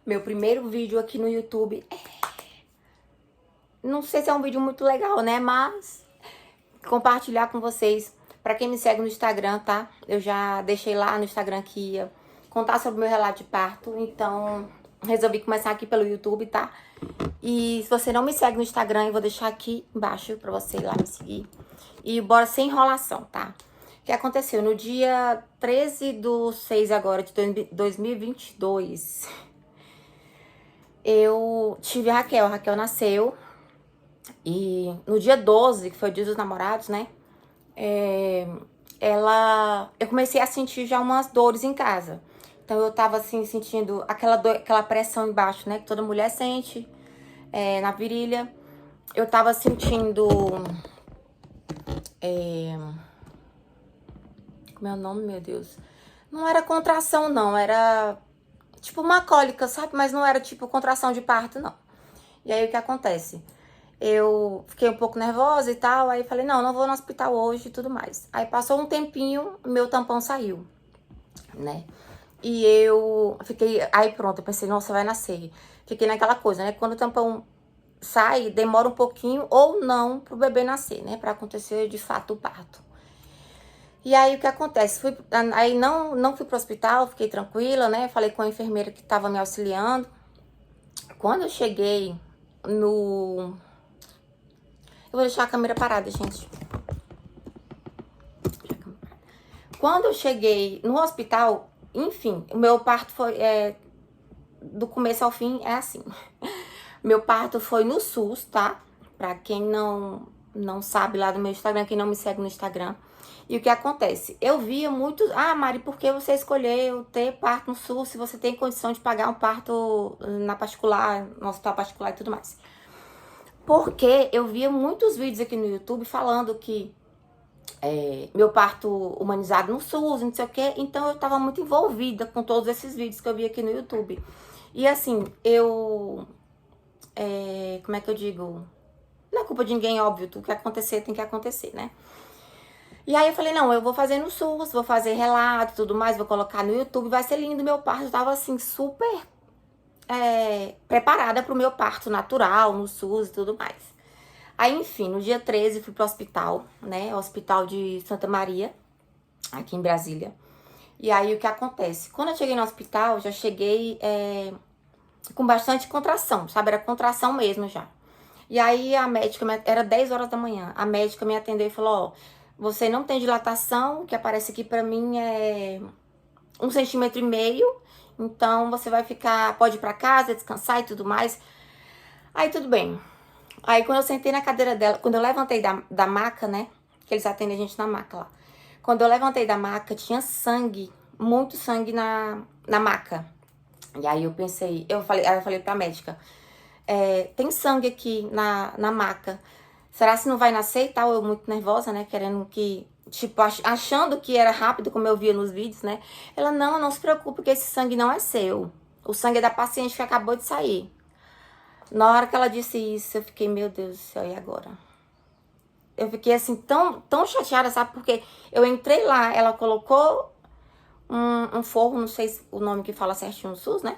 Meu primeiro vídeo aqui no YouTube. Não sei se é um vídeo muito legal, né? Mas compartilhar com vocês. Pra quem me segue no Instagram, tá? Eu já deixei lá no Instagram que ia contar sobre o meu relato de parto. Então, resolvi começar aqui pelo YouTube, tá? E se você não me segue no Instagram, eu vou deixar aqui embaixo pra você ir lá me seguir. E bora sem enrolação, tá? O que aconteceu? No dia 13/6 agora de 2022, eu tive a Raquel nasceu. E no dia 12, que foi o dia dos namorados, né? Eu comecei a sentir já umas dores em casa. Então eu tava assim, sentindo aquela pressão embaixo, né? Que toda mulher sente na virilha. Eu tava sentindo... Como é o nome, meu Deus? Não era contração, não. Era tipo uma cólica, sabe? Mas não era tipo contração de parto, não. E aí o que acontece? Eu fiquei um pouco nervosa e tal, aí falei, não vou no hospital hoje e tudo mais. Aí passou um tempinho, meu tampão saiu, né? E eu fiquei, aí pronto, eu pensei, nossa, vai nascer. Fiquei naquela coisa, né? Quando o tampão sai, demora um pouquinho ou não pro bebê nascer, né? Pra acontecer de fato o parto. E aí o que acontece? Aí não fui pro hospital, fiquei tranquila, né? Falei com a enfermeira que tava me auxiliando. Quando eu cheguei no... Eu vou deixar a câmera parada, gente. Quando eu cheguei no hospital, enfim, o meu parto foi... do começo ao fim, é assim. Meu parto foi no SUS, tá? Pra quem não sabe lá do meu Instagram, quem não me segue no Instagram. E o que acontece? Eu via muito... Ah, Mari, por que você escolheu ter parto no SUS se você tem condição de pagar um parto na particular, no hospital particular e tudo mais? Porque eu via muitos vídeos aqui no YouTube falando que meu parto humanizado no SUS, não sei o quê. Então eu tava muito envolvida com todos esses vídeos que eu vi aqui no YouTube. E assim, como é que eu digo? Não é culpa de ninguém, óbvio. Tudo que acontecer tem que acontecer, né? E aí eu falei, não, eu vou fazer no SUS, vou fazer relato e tudo mais, vou colocar no YouTube, vai ser lindo meu parto. Eu tava assim, super preparada pro meu parto natural, no SUS e tudo mais. Aí, enfim, no dia 13 fui pro hospital, né? Hospital de Santa Maria, aqui em Brasília. E aí, o que acontece? Quando eu cheguei no hospital, já cheguei com bastante contração, sabe? Era contração mesmo já. E aí, a médica, era 10 horas da manhã, a médica me atendeu e falou, ó, você não tem dilatação, o que aparece aqui pra mim é 1,5 centímetros, então você vai ficar, pode ir pra casa, descansar e tudo mais. Aí, tudo bem. Aí, quando eu sentei na cadeira dela, quando eu levantei da maca, né? Que eles atendem a gente na maca lá. Quando eu levantei da maca, tinha sangue, muito sangue na maca. E aí eu pensei, eu falei pra médica, tem sangue aqui na maca. Será que não vai nascer e tal? Eu muito nervosa, né? Querendo que, tipo, achando que era rápido, como eu via nos vídeos, né? Ela, não se preocupe, porque esse sangue não é seu. O sangue é da paciente que acabou de sair. Na hora que ela disse isso, eu fiquei, meu Deus do céu, e agora? Eu fiquei assim, tão chateada, sabe? Porque eu entrei lá, ela colocou um forro, não sei o nome que fala certinho no SUS, né?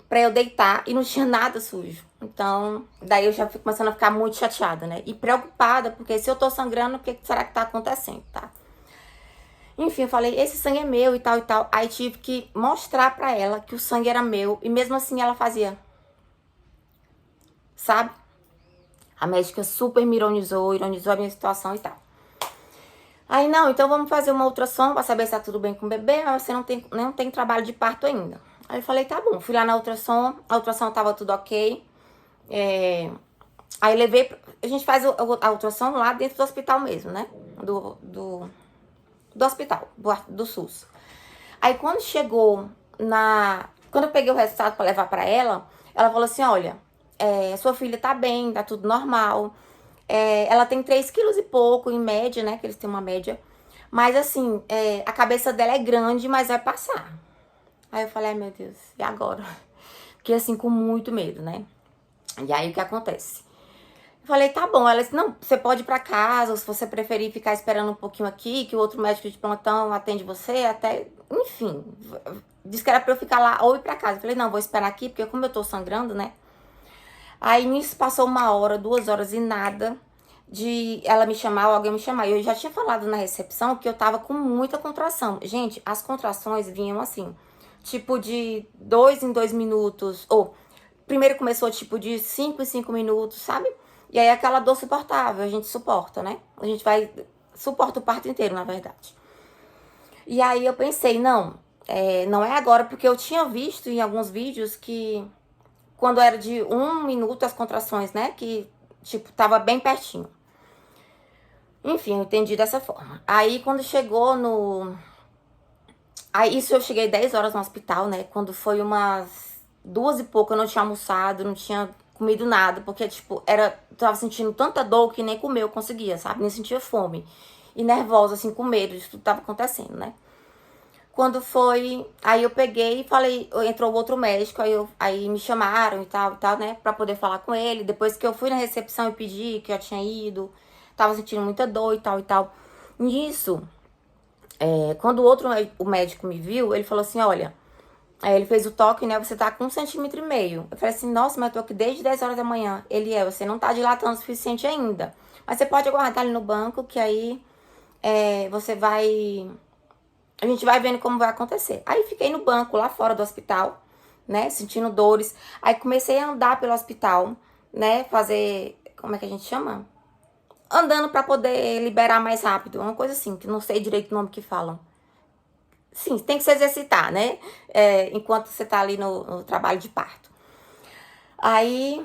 Pra eu deitar e não tinha nada sujo. Então, daí eu já fui começando a ficar muito chateada, né? E preocupada, porque se eu tô sangrando, o que será que tá acontecendo, tá? Enfim, eu falei, esse sangue é meu e tal e tal. Aí tive que mostrar pra ela que o sangue era meu. E mesmo assim ela fazia, sabe? A médica super me ironizou a minha situação e tal. Aí, não, então vamos fazer uma ultrassom pra saber se tá tudo bem com o bebê, mas você não tem trabalho de parto ainda. Aí eu falei, tá bom. Fui lá na ultrassom, a ultrassom tava tudo ok. Aí levei, a gente faz a ultrassom lá dentro do hospital mesmo, né? Do hospital, do SUS. Aí quando chegou quando eu peguei o resultado pra levar pra ela, ela falou assim, olha, sua filha tá bem, tá tudo normal. Ela tem 3 quilos e pouco, em média, né? Que eles têm uma média. Mas assim, a cabeça dela é grande, mas vai passar. Aí eu falei, ai meu Deus, e agora? Fiquei assim, com muito medo, né? E aí o que acontece? Eu falei, tá bom. Ela disse, não, você pode ir pra casa, ou se você preferir ficar esperando um pouquinho aqui, que o outro médico de plantão atende você, até... Enfim, disse que era pra eu ficar lá ou ir pra casa. Eu falei, não, vou esperar aqui, porque como eu tô sangrando, né? Aí nisso passou 1 hora, 2 horas e nada de ela me chamar ou alguém me chamar. Eu já tinha falado na recepção que eu tava com muita contração. Gente, as contrações vinham assim, tipo de 2 em 2 minutos. Ou primeiro começou tipo de 5 em 5 minutos, sabe? E aí aquela dor suportável, a gente suporta, né? A gente suporta o parto inteiro, na verdade. E aí eu pensei, não, não é agora, porque eu tinha visto em alguns vídeos que quando era de 1 minuto as contrações, né? Que, tipo, tava bem pertinho. Enfim, eu entendi dessa forma. Aí, quando chegou no... Aí, isso eu cheguei 10 horas no hospital, né? Quando foi umas 2 e pouco, eu não tinha almoçado, não tinha comido nada. Porque, tipo, tava sentindo tanta dor que nem comer eu conseguia, sabe? Nem sentia fome. E nervosa, assim, com medo de tudo que tava acontecendo, né? Quando foi, aí eu peguei e falei, entrou outro médico, aí me chamaram e tal, né, pra poder falar com ele. Depois que eu fui na recepção e pedi que eu tinha ido, tava sentindo muita dor e tal e tal. Nisso, quando o médico me viu, ele falou assim, olha, ele fez o toque, né, você tá com 1,5 cm. Eu falei assim, nossa, mas eu tô aqui desde 10 horas da manhã. Você não tá dilatando o suficiente ainda. Mas você pode aguardar ali no banco, que aí você vai... A gente vai vendo como vai acontecer. Aí fiquei no banco lá fora do hospital, né? Sentindo dores. Aí comecei a andar pelo hospital, né? Fazer, como é que a gente chama? Andando pra poder liberar mais rápido. Uma coisa assim, que não sei direito o nome que falam. Sim, tem que se exercitar, né? Enquanto você tá ali no trabalho de parto. Aí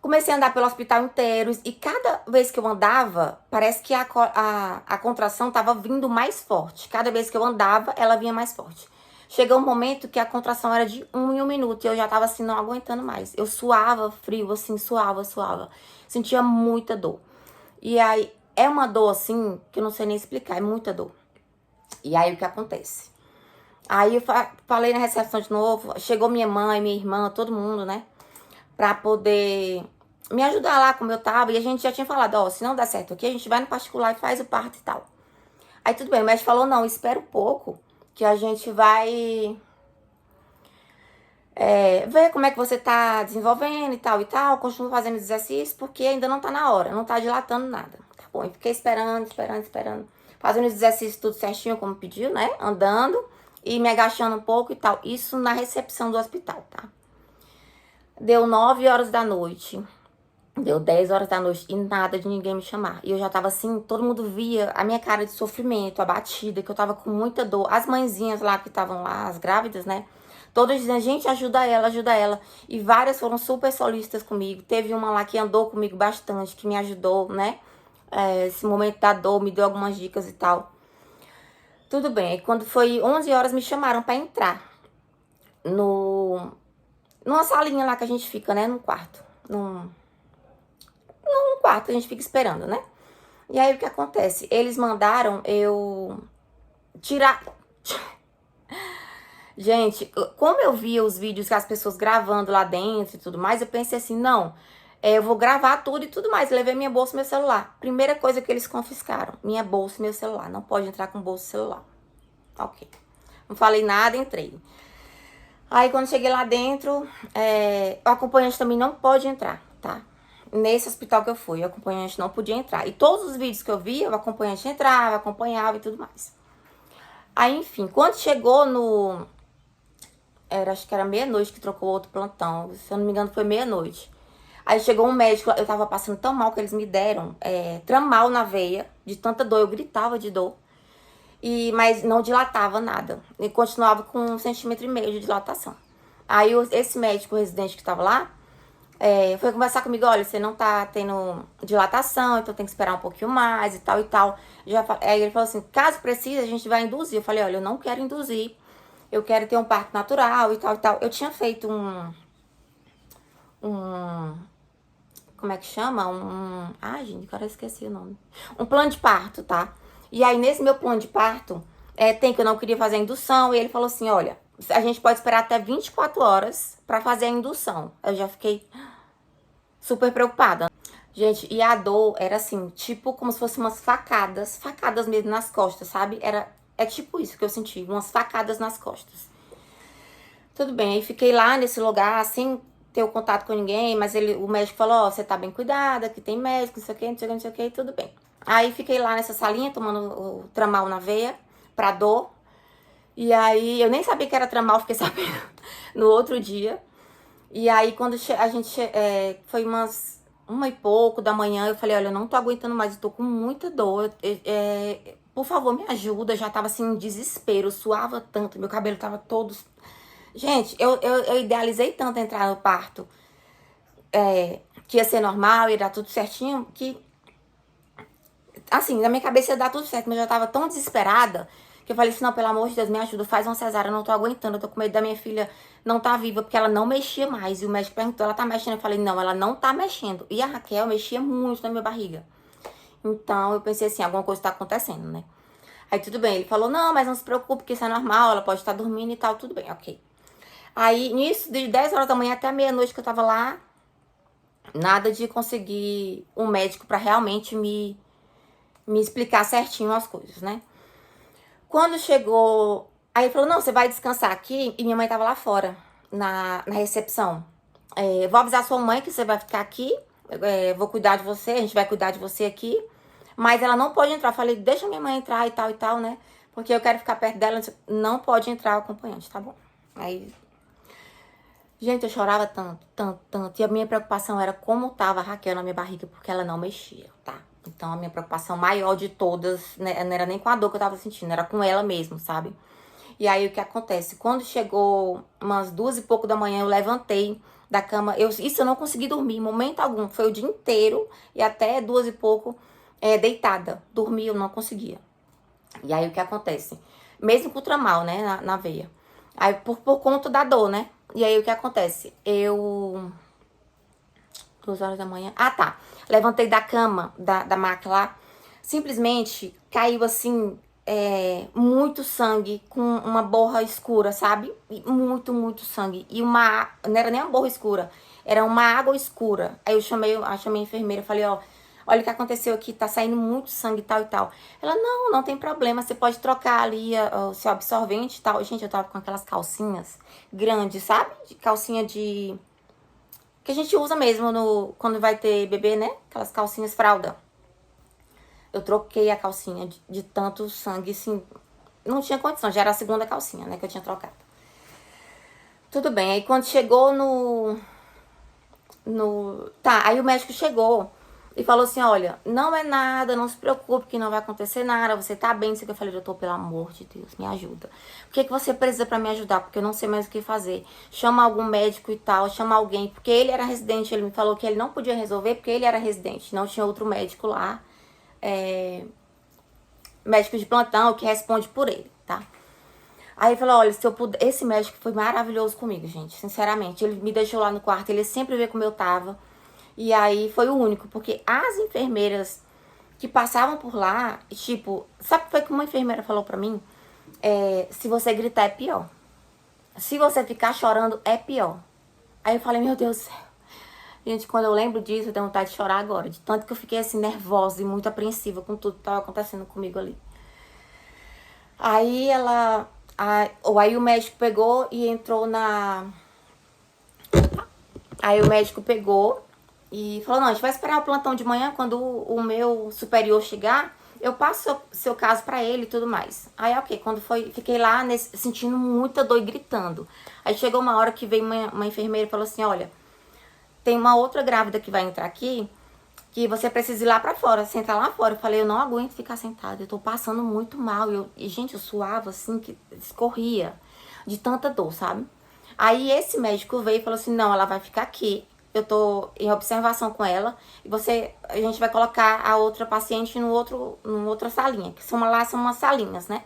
comecei a andar pelo hospital inteiro e cada vez que eu andava, parece que a contração tava vindo mais forte. Cada vez que eu andava, ela vinha mais forte. Chegou um momento que a contração era de 1 em 1 minuto e eu já tava assim, não aguentando mais. Eu suava frio, assim, suava. Sentia muita dor. E aí, é uma dor assim, que eu não sei nem explicar, é muita dor. E aí, o que acontece? Aí eu falei na recepção de novo, chegou minha mãe, minha irmã, todo mundo, né? Pra poder me ajudar lá como eu tava. E a gente já tinha falado, ó, se não der certo aqui, a gente vai no particular e faz o parto e tal. Aí tudo bem, o médico falou, não, espera um pouco, que a gente vai ver como é que você tá desenvolvendo e tal. Continua fazendo os exercícios, porque ainda não tá na hora, não tá dilatando nada. Tá bom, e fiquei esperando. Fazendo os exercícios tudo certinho, como pediu, né? Andando e me agachando um pouco e tal. Isso na recepção do hospital, tá? Deu 9 horas da noite. Deu 10 horas da noite e nada de ninguém me chamar. E eu já tava assim, todo mundo via a minha cara de sofrimento, abatida, que eu tava com muita dor. As mãezinhas lá que estavam lá, as grávidas, né? Todas dizendo, gente, ajuda ela. E várias foram super solistas comigo. Teve uma lá que andou comigo bastante, que me ajudou, né? Esse momento da dor, me deu algumas dicas e tal. Tudo bem. Aí quando foi 11 horas, me chamaram pra entrar numa salinha lá que a gente fica, né? No quarto. Num quarto, a gente fica esperando, né? E aí o que acontece? Eles mandaram eu tirar. Gente, como eu via os vídeos que as pessoas gravando lá dentro e tudo mais, eu pensei assim, não, eu vou gravar tudo e tudo mais. Eu levei minha bolsa e meu celular. Primeira coisa que eles confiscaram, minha bolsa e meu celular. Não pode entrar com bolsa e celular. Ok. Não falei nada, entrei. Aí quando cheguei lá dentro, o acompanhante também não pode entrar, tá? Nesse hospital que eu fui, o acompanhante não podia entrar. E todos os vídeos que eu via, o acompanhante entrava, acompanhava e tudo mais. Aí, enfim, quando chegou acho que era meia-noite que trocou outro plantão. Se eu não me engano, foi meia-noite. Aí chegou um médico, eu tava passando tão mal que eles me deram tramal na veia, de tanta dor, eu gritava de dor. Mas não dilatava nada. E continuava com 1,5 cm de dilatação. Aí esse médico residente que tava lá, foi conversar comigo, olha, você não tá tendo dilatação, então tem que esperar um pouquinho mais e tal. Aí ele falou assim, caso precise, a gente vai induzir. Eu falei, olha, eu não quero induzir, eu quero ter um parto natural e tal. Eu tinha feito como é que chama? Ai, gente, agora eu esqueci o nome. Um plano de parto, tá? E aí, nesse meu plano de parto, tem que eu não queria fazer a indução. E ele falou assim, olha, a gente pode esperar até 24 horas pra fazer a indução. Eu já fiquei super preocupada. Gente, e a dor era assim, tipo como se fossem umas facadas mesmo nas costas, sabe? É tipo isso que eu senti, umas facadas nas costas. Tudo bem, aí fiquei lá nesse lugar, sem ter o contato com ninguém, mas o médico falou, ó, você tá bem cuidada, que tem médico, não sei o que, não sei o que, não sei o que, tudo bem. Aí fiquei lá nessa salinha, tomando o tramal na veia, pra dor. E aí, eu nem sabia que era tramal, fiquei sabendo no outro dia. E aí, quando a gente, foi umas 1h pouco da manhã, eu falei, olha, eu não tô aguentando mais, eu tô com muita dor, por favor, me ajuda. Eu já tava assim, em desespero, suava tanto, meu cabelo tava todo... Gente, eu idealizei tanto entrar no parto, que ia ser normal, ia dar tudo certinho, que, assim, na minha cabeça ia dar tudo certo, mas eu já tava tão desesperada, que eu falei assim, não, pelo amor de Deus, me ajuda, faz uma cesárea, eu não tô aguentando, eu tô com medo da minha filha não tá viva, porque ela não mexia mais. E o médico perguntou, ela tá mexendo? Eu falei, não, ela não tá mexendo. E a Raquel mexia muito na minha barriga. Então, eu pensei assim, alguma coisa tá acontecendo, né? Aí, tudo bem, ele falou, não, mas não se preocupe, que isso é normal, ela pode estar dormindo e tal, tudo bem, ok. Aí, nisso, de 10 horas da manhã até meia-noite que eu tava lá, nada de conseguir um médico pra realmente me explicar certinho as coisas, né? Quando chegou, aí ele falou, não, você vai descansar aqui, e minha mãe tava lá fora, na recepção. Vou avisar sua mãe que você vai ficar aqui, vou cuidar de você, a gente vai cuidar de você aqui, mas ela não pode entrar. Eu falei, deixa minha mãe entrar e tal, né? Porque eu quero ficar perto dela, não pode entrar o acompanhante, tá bom? Aí, gente, eu chorava tanto, tanto, tanto, e a minha preocupação era como tava a Raquel na minha barriga, porque ela não mexia, tá? Então, a minha preocupação maior de todas, né, não era nem com a dor que eu tava sentindo, era com ela mesmo, sabe? E aí, o que acontece? Quando chegou umas 2h pouco da manhã, eu levantei da cama. Isso eu não consegui dormir em momento algum. Foi o dia inteiro e até 2h pouco deitada. Dormir eu não conseguia. E aí, o que acontece? Mesmo com o tramal, né, na veia. Aí, por conta da dor, né? E aí, o que acontece? 2 horas da manhã. Ah, tá. Levantei da cama, da maca lá. Simplesmente caiu assim, muito sangue com uma borra escura, sabe? Muito, muito sangue. E não era nem uma borra escura, era uma água escura. Aí eu chamei a enfermeira, falei, ó, olha o que aconteceu aqui, tá saindo muito sangue e tal e tal. Ela, não tem problema, você pode trocar ali o seu absorvente e tal. Gente, eu tava com aquelas calcinhas grandes, sabe? De calcinha que a gente usa mesmo quando vai ter bebê, né? Aquelas calcinhas fralda. Eu troquei a calcinha de tanto sangue, assim, não tinha condição, já era a segunda calcinha, né, que eu tinha trocado. Tudo bem, aí quando chegou Tá, aí o médico chegou e falou assim, olha, não é nada, não se preocupe que não vai acontecer nada, você tá bem, isso que eu falei, doutor, pelo amor de Deus, me ajuda. O que você precisa pra me ajudar? Porque eu não sei mais o que fazer. Chama algum médico e tal, chama alguém, porque ele era residente, ele me falou que ele não podia resolver porque ele era residente, não tinha outro médico lá, médico de plantão que responde por ele, tá? Aí ele falou, olha, se eu puder... Esse médico foi maravilhoso comigo, gente, sinceramente. Ele me deixou lá no quarto, ele sempre vê como eu tava. E aí foi o único, porque as enfermeiras que passavam por lá, tipo... Sabe o que foi que uma enfermeira falou pra mim? Se você gritar é pior. Se você ficar chorando é pior. Aí eu falei, meu Deus do céu. Gente, quando eu lembro disso, eu tenho vontade de chorar agora. De tanto que eu fiquei assim, nervosa e muito apreensiva com tudo que tava acontecendo comigo ali. Aí aí o médico pegou e entrou Aí o médico pegou e falou, não, a gente vai esperar o plantão de manhã, quando o meu superior chegar, eu passo seu caso pra ele e tudo mais. Aí, ok, quando foi, fiquei lá sentindo muita dor e gritando. Aí chegou uma hora que veio uma enfermeira e falou assim, olha, tem uma outra grávida que vai entrar aqui, que você precisa ir lá pra fora, sentar lá fora. Eu falei, eu não aguento ficar sentada, eu tô passando muito mal. E, gente, eu suava assim, que escorria de tanta dor, sabe? Aí esse médico veio e falou assim, não, ela vai ficar aqui. Eu tô em observação com ela. E a gente vai colocar a outra paciente numa outra salinha. Que são umas salinhas, né?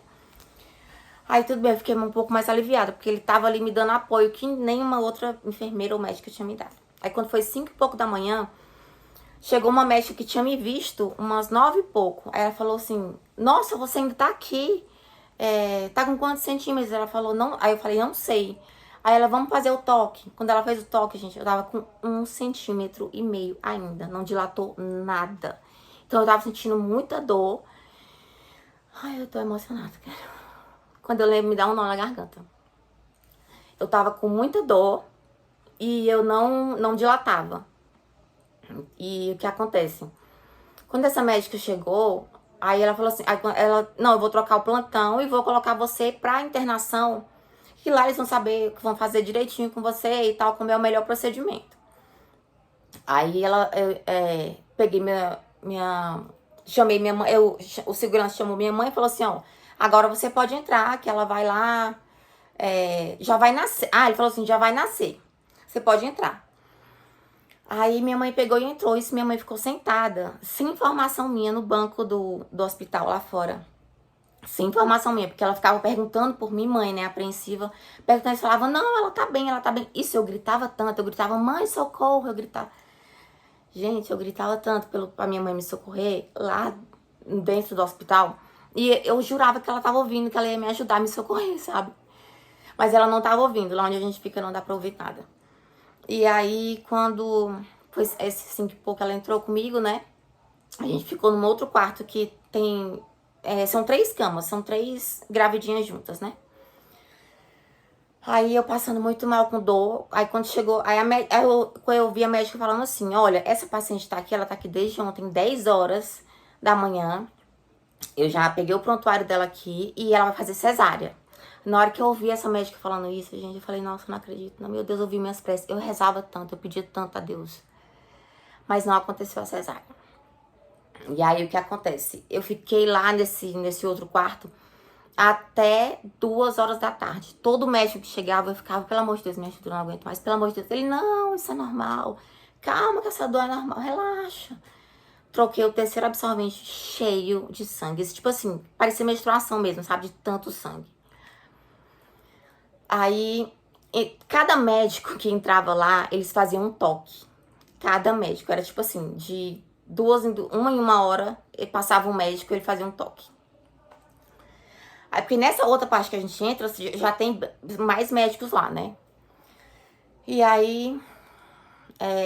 Aí tudo bem, eu fiquei um pouco mais aliviada, porque ele tava ali me dando apoio que nenhuma outra enfermeira ou médica tinha me dado. Aí quando foi 5h pouco da manhã, chegou uma médica que tinha me visto umas 9h pouco. Aí ela falou assim, nossa, você ainda tá aqui? Tá com quantos centímetros? Ela falou, não. Aí eu falei, não sei. Aí ela, vamos fazer o toque. Quando ela fez o toque, gente, eu tava com 1,5 centímetro ainda. Não dilatou nada. Então eu tava sentindo muita dor. Ai, eu tô emocionada, cara. Quando eu lembro, me dá um nó na garganta. eu tava com muita dor e eu não dilatava. E o que acontece? Quando essa médica chegou, aí ela falou assim, não, eu vou trocar o plantão e vou colocar você pra internação, que lá eles vão saber, que vão fazer direitinho com você e tal, como é o melhor procedimento. Aí peguei chamei minha mãe, o segurança chamou minha mãe e falou assim, ó, agora você pode entrar, que ela vai lá, já vai nascer. Ah, ele falou assim, já vai nascer, você pode entrar. Aí minha mãe pegou e entrou, isso minha mãe ficou sentada, sem informação minha, no banco do hospital lá fora. Sem informação minha, porque ela ficava perguntando por mim, mãe, né, apreensiva, perguntando e falava, não, ela tá bem, ela tá bem. Isso, eu gritava tanto, eu gritava, mãe, socorro, eu gritava. Gente, eu gritava tanto pra minha mãe me socorrer lá dentro do hospital. E eu jurava que ela tava ouvindo, que ela ia me ajudar a me socorrer, sabe? Mas ela não tava ouvindo, lá onde a gente fica não dá pra ouvir nada. E aí, quando foi esse 5 e pouco, ela entrou comigo, né? A gente ficou num outro quarto que tem... são 3 camas, são 3 gravidinhas juntas, né? Aí eu passando muito mal com dor, aí quando chegou, eu vi a médica falando assim, olha, essa paciente tá aqui, ela tá aqui desde ontem, 10 horas da manhã, eu já peguei o prontuário dela aqui e ela vai fazer cesárea. Na hora que eu ouvi essa médica falando isso, gente, eu falei, nossa, eu não acredito, não, meu Deus, eu ouvi minhas preces, eu rezava tanto, eu pedia tanto a Deus, mas não aconteceu a cesárea. E aí o que acontece? Eu fiquei lá nesse outro quarto até 2 horas da tarde. Todo médico que chegava, eu ficava, pelo amor de Deus, me ajuda, eu não aguento mais, pelo amor de Deus. Ele, não, isso é normal. Calma que essa dor é normal, relaxa. Troquei o terceiro absorvente cheio de sangue. Tipo assim, parecia menstruação mesmo, sabe? De tanto sangue. Aí, cada médico que entrava lá, eles faziam um toque. Cada médico. Era tipo assim, de uma em uma hora, passava um médico e ele fazia um toque. Aí, porque nessa outra parte que a gente entra, já tem mais médicos lá, né? E aí,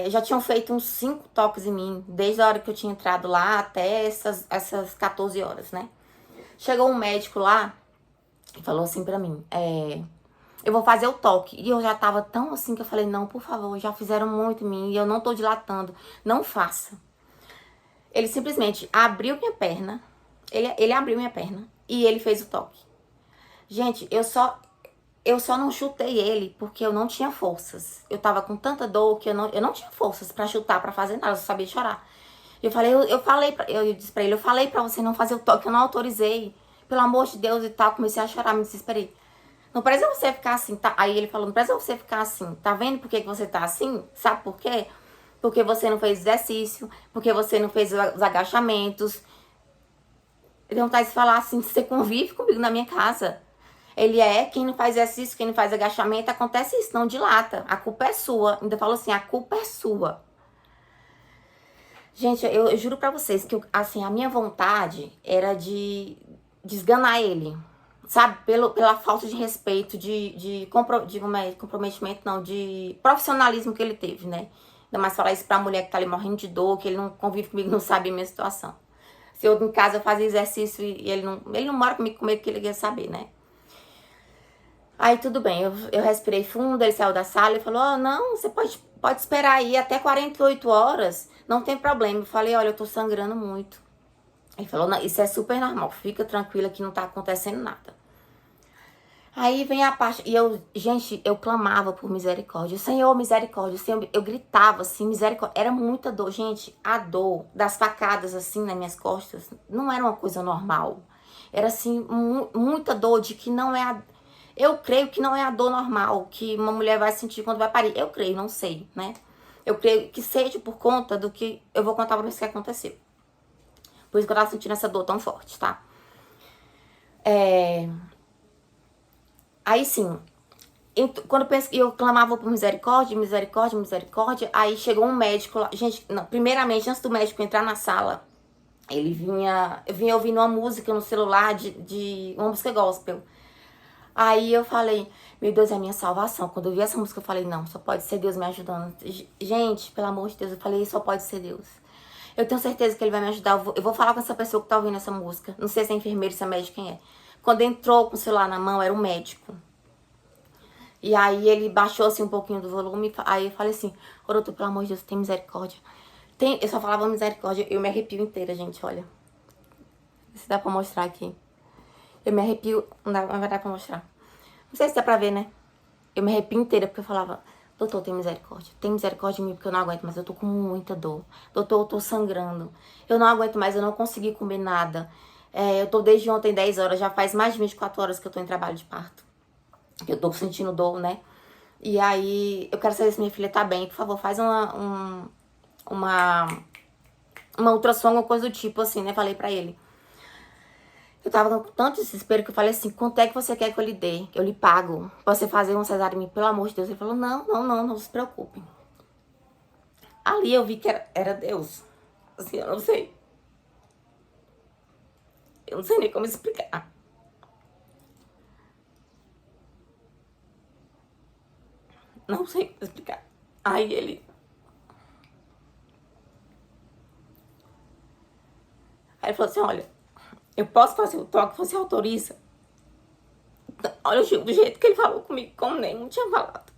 já tinham feito uns 5 toques em mim, desde a hora que eu tinha entrado lá até essas 14 horas, né? Chegou um médico lá e falou assim pra mim, eu vou fazer o toque. E eu já tava tão assim que eu falei, não, por favor, já fizeram muito em mim e eu não tô dilatando, não faça. Ele simplesmente abriu minha perna, ele abriu minha perna e ele fez o toque. Gente, eu só não chutei ele porque eu não tinha forças. Eu tava com tanta dor que eu não tinha forças pra chutar, pra fazer nada, eu só sabia chorar. Eu disse pra ele, eu falei pra você não fazer o toque, eu não autorizei. Pelo amor de Deus e tal, comecei a chorar, me desesperei. Não precisa você ficar assim, tá? Aí ele falou, não precisa você ficar assim. Tá vendo por que você tá assim? Sabe por quê? Porque você não fez exercício, porque você não fez os agachamentos. Ele não tá de falar assim, você convive comigo na minha casa. Quem não faz exercício, quem não faz agachamento, acontece isso, não dilata. A culpa é sua. Ainda falou assim, a culpa é sua. Gente, eu juro pra vocês que, assim, a minha vontade era de esganar ele. Sabe? Pela falta de respeito, comprometimento, não, de profissionalismo que ele teve, né? Ainda mais falar isso pra mulher que tá ali morrendo de dor, que ele não convive comigo, não sabe a minha situação. Se eu em casa eu fazia exercício e ele não mora comigo que ele quer saber, né? Aí tudo bem, eu respirei fundo, ele saiu da sala e falou, não, você pode esperar aí até 48 horas, não tem problema. Eu falei, olha, eu tô sangrando muito. Ele falou, não, isso é super normal, fica tranquila que não tá acontecendo nada. Aí vem a parte, gente, eu clamava por misericórdia, Senhor, misericórdia, Senhor, eu gritava assim, misericórdia, era muita dor, gente, a dor das facadas assim nas minhas costas não era uma coisa normal, era assim, muita dor de que não é eu creio que não é a dor normal que uma mulher vai sentir quando vai parir, eu creio, não sei, né, eu creio que seja por conta do que eu vou contar pra vocês que aconteceu, por isso que eu tava sentindo essa dor tão forte, tá, aí sim, quando eu clamava por misericórdia, misericórdia, misericórdia, aí chegou um médico lá. Gente, não, primeiramente, antes do médico entrar na sala, eu vinha ouvindo uma música no celular de uma música gospel. Aí eu falei, meu Deus, é a minha salvação. Quando eu vi essa música, eu falei, não, só pode ser Deus me ajudando. Gente, pelo amor de Deus, eu falei, só pode ser Deus. Eu tenho certeza que ele vai me ajudar. Eu vou falar com essa pessoa que tá ouvindo essa música. Não sei se é enfermeiro, se é médico, quem é. Quando entrou com o celular na mão, era um médico. E aí ele baixou assim um pouquinho do volume. Aí eu falei assim, ô doutor, pelo amor de Deus, tem misericórdia. Eu só falava misericórdia, eu me arrepio inteira, gente, olha. Se dá pra mostrar aqui. Eu me arrepio, não vai dar pra mostrar. Não sei se dá pra ver, né? Eu me arrepio inteira porque eu falava, doutor, tem misericórdia de mim porque eu não aguento mais, eu tô com muita dor. Doutor, eu tô sangrando. Eu não aguento mais, eu não consegui comer nada. Eu tô desde ontem 10 horas, já faz mais de 24 horas que eu tô em trabalho de parto. Eu tô sentindo dor, né? E aí, eu quero saber se minha filha tá bem. Por favor, faz uma ultrassom, alguma coisa do tipo assim, né? Falei pra ele. Eu tava com tanto desespero que eu falei assim, quanto é que você quer que eu lhe dê? Eu lhe pago pra você fazer um cesárea em mim, pelo amor de Deus. Ele falou, não se preocupe. Ali eu vi que era Deus. Assim, eu não sei. Eu não sei nem como explicar. Não sei como explicar. Aí ele... Aí ele falou assim, olha, eu posso fazer o toque, você autoriza? Olha do jeito que ele falou comigo, como nenhum tinha falado.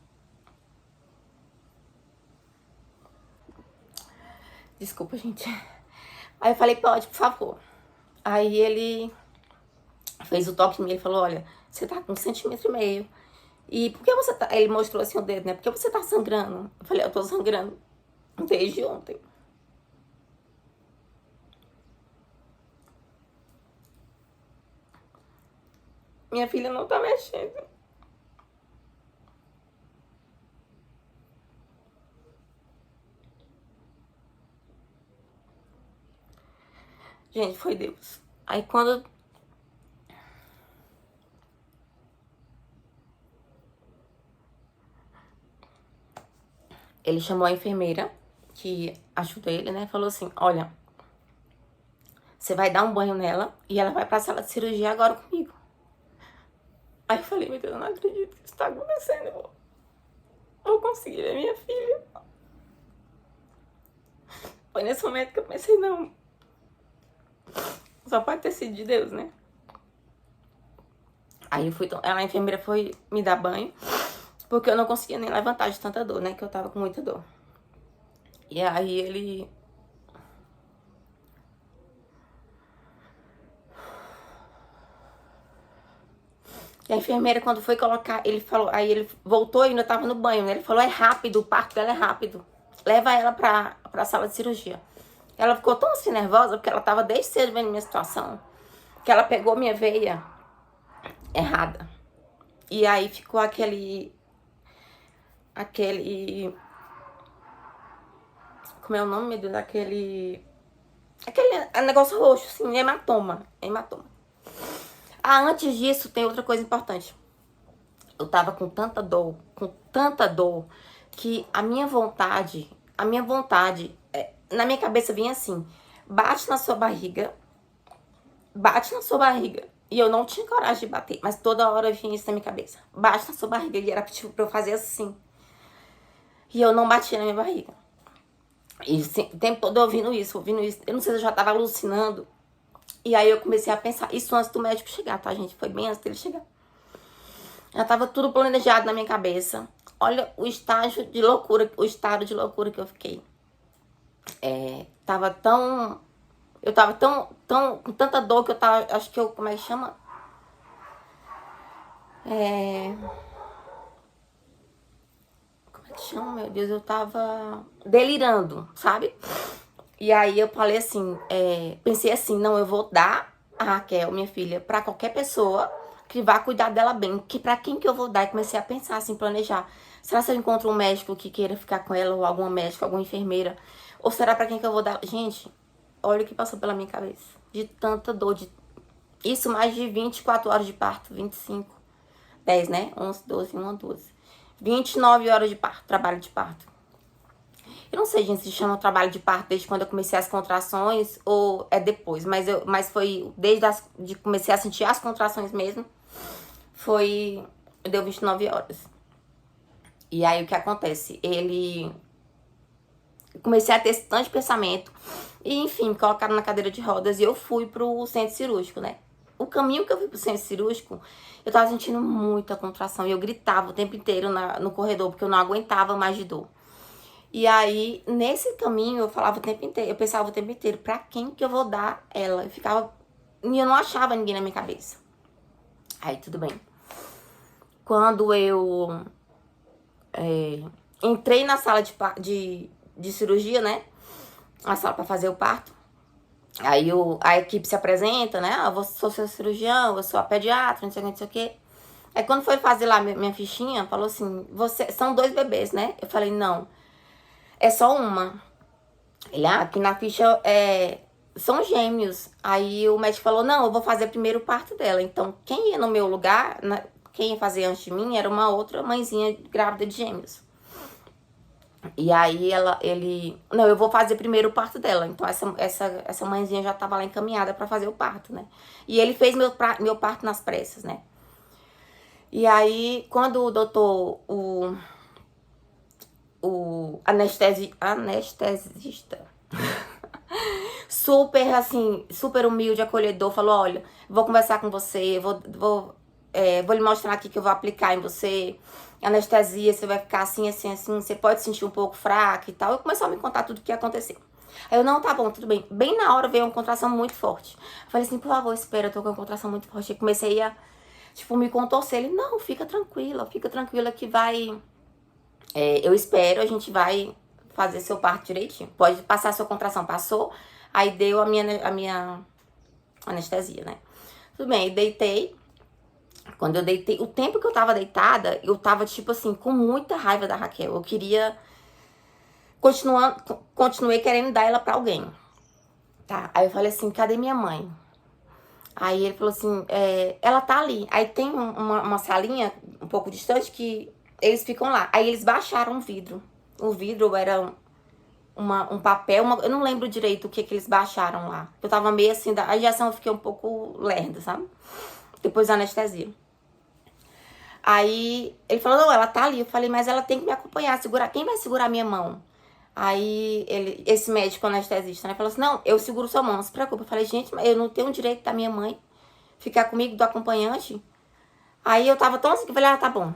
Desculpa, gente. Aí eu falei, pode, por favor. Aí ele fez o toque em mim, ele falou, olha, você tá com 1,5 cm. E por que você tá... Ele mostrou assim o dedo, né? Por que você tá sangrando? Eu falei, eu tô sangrando desde ontem. Minha filha não tá mexendo. Gente, foi Deus. Aí quando... Ele chamou a enfermeira que ajudou ele, né? Falou assim, olha, você vai dar um banho nela e ela vai pra sala de cirurgia agora comigo. Aí eu falei, meu Deus, eu não acredito que isso tá acontecendo. Eu vou conseguir ver minha filha. Foi nesse momento que eu pensei, não. Só pode ter sido de Deus, né? Aí eu fui... A enfermeira foi me dar banho. Porque eu não conseguia nem levantar de tanta dor, né? Que eu tava com muita dor. E aí ele... E a enfermeira, quando foi colocar, ele falou... Aí ele voltou e ainda tava no banho, né? Ele falou, é rápido, o parto dela é rápido. Leva ela pra sala de cirurgia. Ela ficou tão assim nervosa, porque ela tava desde cedo vendo minha situação, que ela pegou minha veia errada. E aí ficou aquele... Como é o nome, meu Deus? Aquele negócio roxo, assim, hematoma. Ah, antes disso, tem outra coisa importante. Eu tava com tanta dor, que a minha vontade, na minha cabeça vinha assim, bate na sua barriga. E eu não tinha coragem de bater, mas toda hora vinha isso na minha cabeça. Bate na sua barriga, e era tipo pra eu fazer assim. E eu não batia na minha barriga. E o tempo todo ouvindo isso. Eu não sei se eu já tava alucinando. E aí eu comecei a pensar, isso antes do médico chegar, tá, gente? Foi bem antes dele chegar. Já tava tudo planejado na minha cabeça. Olha o estado de loucura que eu fiquei. Eu tava tão, com tanta dor que eu tava, acho que eu, como é que chama? Como é que chama, meu Deus? Eu tava delirando, sabe? E aí eu falei assim, pensei assim, não, eu vou dar a Raquel, minha filha, pra qualquer pessoa que vá cuidar dela bem. Que pra quem que eu vou dar? E comecei a pensar assim, planejar. Será que eu encontro um médico que queira ficar com ela, ou alguma médica, alguma enfermeira? Ou será pra quem que eu vou dar? Gente, olha o que passou pela minha cabeça. De tanta dor, isso mais de 24 horas de parto, 25, 10, né? 11, 12, 1, 12. 29 horas de parto, trabalho de parto. Eu não sei, gente, se chama trabalho de parto desde quando eu comecei as contrações ou é depois. Mas foi desde de comecei a sentir as contrações mesmo. Deu 29 horas. E aí o que acontece? Comecei a ter esse tanto de pensamento. E enfim, me colocaram na cadeira de rodas e eu fui pro centro cirúrgico, né? o caminho que eu fui pro centro cirúrgico, eu tava sentindo muita contração. E eu gritava o tempo inteiro no corredor, porque eu não aguentava mais de dor. E aí, nesse caminho, eu falava o tempo inteiro, eu pensava o tempo inteiro, pra quem que eu vou dar ela? Eu ficava, e eu não achava ninguém na minha cabeça. Aí, tudo bem. Quando eu entrei na sala de cirurgia, né? A sala pra fazer o parto. Aí a equipe se apresenta, né? Eu sou seu cirurgião, eu sou a pediatra, não sei o que, não sei o que. Aí quando foi fazer lá minha fichinha, falou assim, são 2 bebês, né? Eu falei, não, é só uma. Ele, aqui na ficha são gêmeos. Aí o médico falou, não, eu vou fazer primeiro o parto dela. Então, quem ia no meu lugar, quem ia fazer antes de mim, era uma outra mãezinha grávida de gêmeos. E aí não, eu vou fazer primeiro o parto dela. Então essa mãezinha já tava lá encaminhada pra fazer o parto, né? E ele fez meu parto nas pressas, né? E aí, quando o doutor, o anestesista, super assim, super humilde, acolhedor, falou, olha, vou conversar com você, vou lhe mostrar aqui que eu vou aplicar em você anestesia, você vai ficar assim, assim, assim, você pode sentir um pouco fraca e tal. Eu começou a me contar tudo o que aconteceu. Aí eu, não, tá bom, tudo bem. Bem na hora veio uma contração muito forte. Eu falei assim, por favor, espera, eu tô com uma contração muito forte. Eu comecei a, tipo, me contorcer. Ele, não, fica tranquila que vai... eu espero, a gente vai fazer seu parto direitinho. Pode passar a sua contração. Passou, aí deu a minha anestesia, né? Tudo bem, deitei. Quando eu deitei, o tempo que eu tava deitada, eu tava, tipo assim, com muita raiva da Raquel. Eu queria... Continuei querendo dar ela pra alguém. Tá? Aí eu falei assim, cadê minha mãe? Aí ele falou assim, ela tá ali. Aí tem uma salinha um pouco distante que eles ficam lá. Aí eles baixaram o vidro. O vidro era um papel, eu não lembro direito o que eles baixaram lá. Eu tava meio assim, a injeção eu fiquei um pouco lerda, sabe? Depois da anestesia. Aí ele falou, não, ela tá ali. Eu falei, mas ela tem que me acompanhar, segurar. Quem vai segurar minha mão? Aí esse médico anestesista, né, falou assim, não, eu seguro sua mão, não se preocupe. Eu falei, gente, mas eu não tenho direito da minha mãe ficar comigo, do acompanhante. Aí eu tava tão assim que eu falei, tá bom.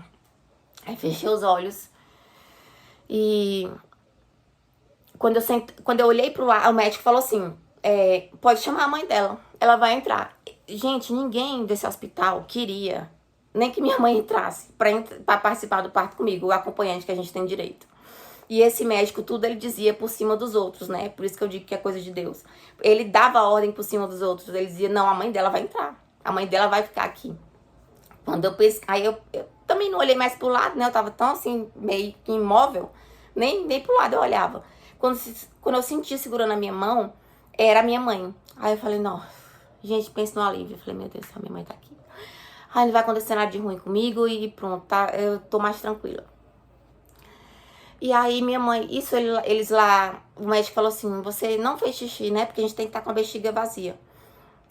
Aí fechei os olhos. E quando eu olhei pro lado, o médico falou assim, pode chamar a mãe dela, ela vai entrar. Gente, ninguém desse hospital queria nem que minha mãe entrasse pra participar do parto comigo, o acompanhante que a gente tem direito. E esse médico, tudo ele dizia por cima dos outros, né? Por isso que eu digo que é coisa de Deus. Ele dava ordem por cima dos outros. Ele dizia, não, a mãe dela vai entrar. A mãe dela vai ficar aqui. Quando eu pensei... Aí eu também não olhei mais pro lado, né? Eu tava tão assim, meio que imóvel. Nem pro lado eu olhava. Quando eu senti segurando a minha mão, era a minha mãe. Aí eu falei, não... Gente, pensa no alívio. Eu falei, meu Deus, a minha mãe tá aqui. Aí não vai acontecer nada de ruim comigo e pronto, tá? Eu tô mais tranquila. E aí minha mãe, eles lá, o médico falou assim, você não fez xixi, né? Porque a gente tem que estar com a bexiga vazia.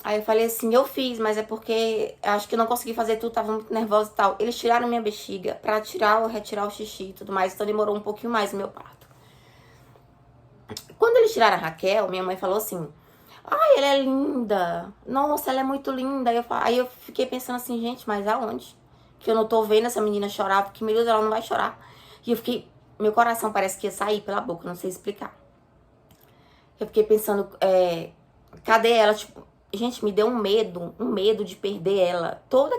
Aí eu falei assim, eu fiz, mas é porque acho que eu não consegui fazer tudo, tava muito nervosa e tal. Eles tiraram minha bexiga pra retirar o xixi e tudo mais, então demorou um pouquinho mais o meu parto. Quando eles tiraram a Raquel, minha mãe falou assim, ai, ela é linda, nossa, ela é muito linda. Aí eu fiquei pensando assim, gente, mas aonde? Que eu não tô vendo essa menina chorar, porque meu Deus, ela não vai chorar. E eu fiquei... Meu coração parece que ia sair pela boca, não sei explicar. Eu fiquei pensando, cadê ela? Tipo, gente, me deu um medo de perder ela. Toda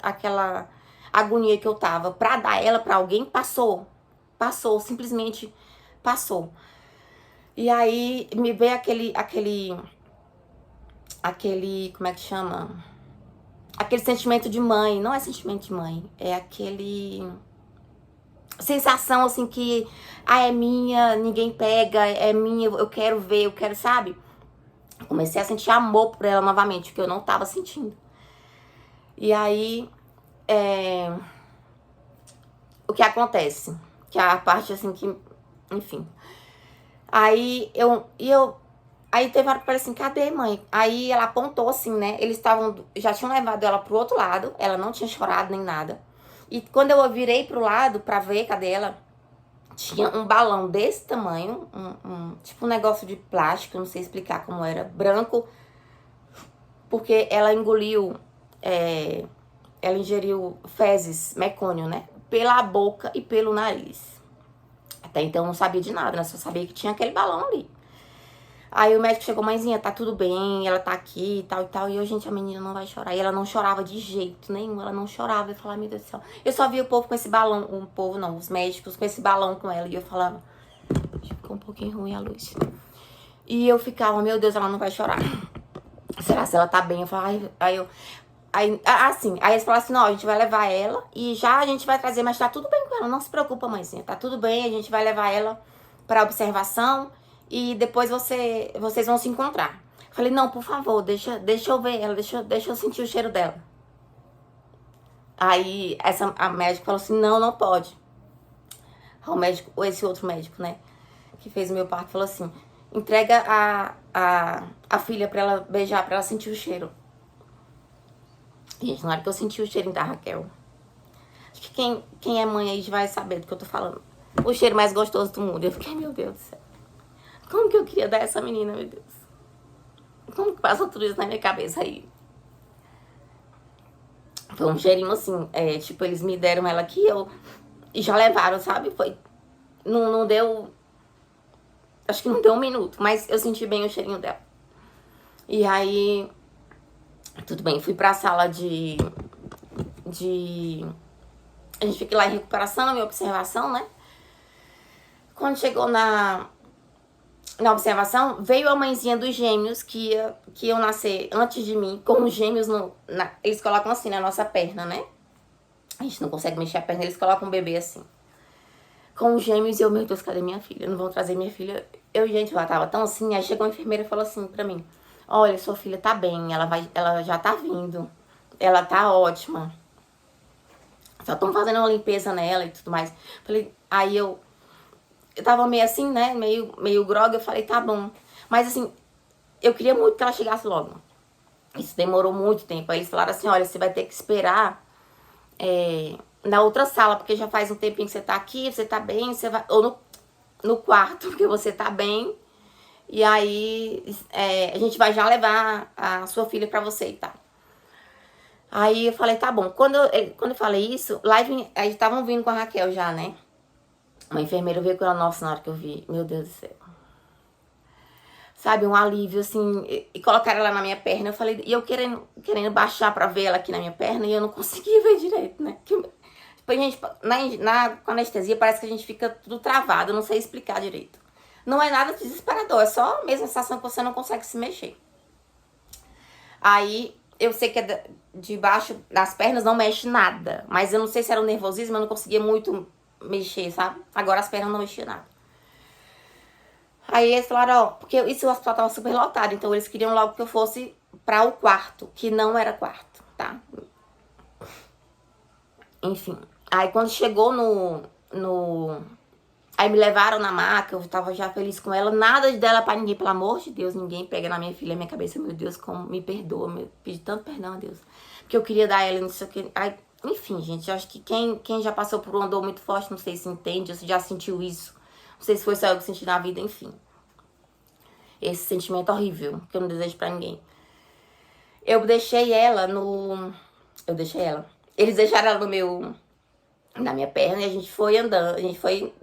aquela agonia que eu tava pra dar ela pra alguém, passou. Passou, simplesmente passou. E aí me veio aquele, como é que chama? Aquele sentimento de mãe, não é sentimento de mãe, é aquele... sensação assim que é minha, ninguém pega, é minha, eu quero ver, eu quero, sabe? Comecei a sentir amor por ela novamente, que eu não tava sentindo. E aí, o que acontece? Que é a parte assim que, enfim. Aí aí teve uma hora que eu falei assim, cadê, mãe? Aí ela apontou assim, né? Eles já tinham levado ela pro outro lado, ela não tinha chorado nem nada. E quando eu virei pro lado pra ver, cadê ela? Tinha um balão desse tamanho, tipo um negócio de plástico, não sei explicar como era, branco, porque ela engoliu, ela ingeriu fezes, mecônio, né? Pela boca e pelo nariz. Até então eu não sabia de nada, né? Só sabia que tinha aquele balão ali. Aí o médico chegou, mãezinha, tá tudo bem, ela tá aqui e tal e tal. E eu, gente, a menina não vai chorar. E ela não chorava de jeito nenhum, ela não chorava. Eu falava, meu Deus do céu. Eu só via o povo com esse balão, o povo não, os médicos com esse balão com ela. E eu falava, ficou um pouquinho ruim a luz. E eu ficava, meu Deus, ela não vai chorar. Será se ela tá bem? Eu falava, aí eles falaram assim, não, a gente vai levar ela e já a gente vai trazer, mas tá tudo bem com ela, não se preocupa, mãezinha, tá tudo bem, a gente vai levar ela pra observação e depois vocês vão se encontrar. Falei, não, por favor, deixa eu ver ela, deixa eu sentir o cheiro dela. Aí a médica falou assim, não pode. O médico, esse outro médico, né, que fez o meu parto, falou assim, entrega a filha pra ela beijar, pra ela sentir o cheiro. Gente, na hora que eu senti o cheirinho da Raquel, acho que quem é mãe aí vai saber do que eu tô falando. O cheiro mais gostoso do mundo. Eu fiquei, meu Deus do céu. Como que eu queria dar essa menina, meu Deus? Como que passou tudo isso na minha cabeça aí? Foi um cheirinho assim, tipo, eles me deram ela aqui, e já levaram, sabe? Foi, não deu, acho que não deu um minuto, mas eu senti bem o cheirinho dela. E aí, tudo bem, fui pra sala de a gente fica lá em recuperação, na minha observação, né? Quando chegou na observação, veio a mãezinha dos gêmeos que iam nascer antes de mim, com os gêmeos eles colocam assim na nossa perna, né? A gente não consegue mexer a perna, eles colocam um bebê assim. Com os gêmeos, meu Deus, cadê minha filha? Não vão trazer minha filha. Gente, ela tava tão assim, aí chegou a enfermeira e falou assim pra mim, olha, sua filha tá bem, ela já tá vindo, ela tá ótima. Só estão fazendo uma limpeza nela e tudo mais. Falei, aí eu tava meio assim, né, meio grogue, eu falei, tá bom. Mas assim, eu queria muito que ela chegasse logo. Isso demorou muito tempo. Aí eles falaram assim, olha, você vai ter que esperar na outra sala, porque já faz um tempinho que você tá aqui, você tá bem, você vai... Ou no quarto, porque você tá bem. E aí a gente vai já levar a sua filha pra você e tal. Aí eu falei, tá bom. Quando eu falei isso, lá aí estavam vindo com a Raquel já, né? Uma enfermeira veio com ela, nossa, na hora que eu vi, meu Deus do céu. Sabe, um alívio, assim, e colocaram ela na minha perna. Eu falei, e eu querendo baixar pra ver ela aqui na minha perna, e eu não conseguia ver direito, né? Tipo, a gente, com anestesia, parece que a gente fica tudo travado, eu não sei explicar direito. Não é nada desesperador, é só a mesma sensação que você não consegue se mexer. Aí, eu sei que debaixo das pernas não mexe nada, mas eu não sei se era o nervosismo, eu não conseguia muito mexer, sabe? Agora as pernas não mexiam nada. Aí eles falaram, ó, porque isso o hospital tava super lotado, então eles queriam logo que eu fosse pra o quarto, que não era quarto, tá? Enfim, aí quando chegou aí me levaram na maca, eu tava já feliz com ela, nada dela pra ninguém, pelo amor de Deus, ninguém pega na minha filha, na minha cabeça, meu Deus, como me perdoa, pedi tanto perdão a Deus, porque eu queria dar ela, não sei o que, aí, enfim, gente, eu acho que quem já passou por uma dor muito forte, não sei se entende, ou se já sentiu isso, não sei se foi só eu que senti na vida, enfim. Esse sentimento horrível, que eu não desejo pra ninguém. Eu deixei ela. Eles deixaram ela na minha perna e a gente foi andando. A gente foi